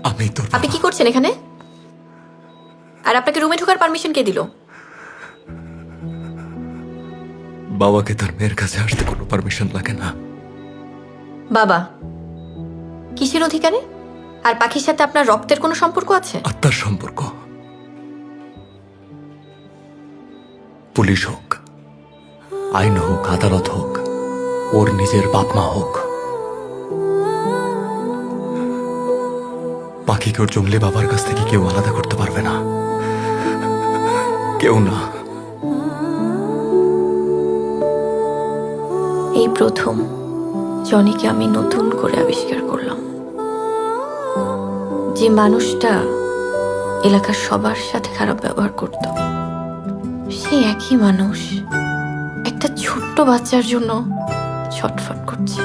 আমি তোর আপনি কি করছেন এখানে? আর আপনাকে রুমে ঢোকার পারমিশন কে দিল? বাবাকে তার মেয়ের কাছে আসতে কোনো পারমিশন লাগে না। বাবা কিসের অধিকারে? আর পাখির সাথে আপনার রক্তের কোনো সম্পর্ক আছে? আত্মার সম্পর্ক। পুলিশ হোক, আইন হোক, আদালত হোক, ওর নিজের বাপ মা হোক, পাখিকে ওর জঙ্গলি বাবার কাছ থেকে কেউ আলাদা করতে পারবে না, কেউ না। এই প্রথম জনিকে আমি নতুন করে আবিষ্কার করলাম। যে মানুষটা এলাকার সবার সাথে খারাপ ব্যবহার করত, সেই একই মানুষ একটা ছোট্ট বাচ্চার জন্য ছটফট করছে।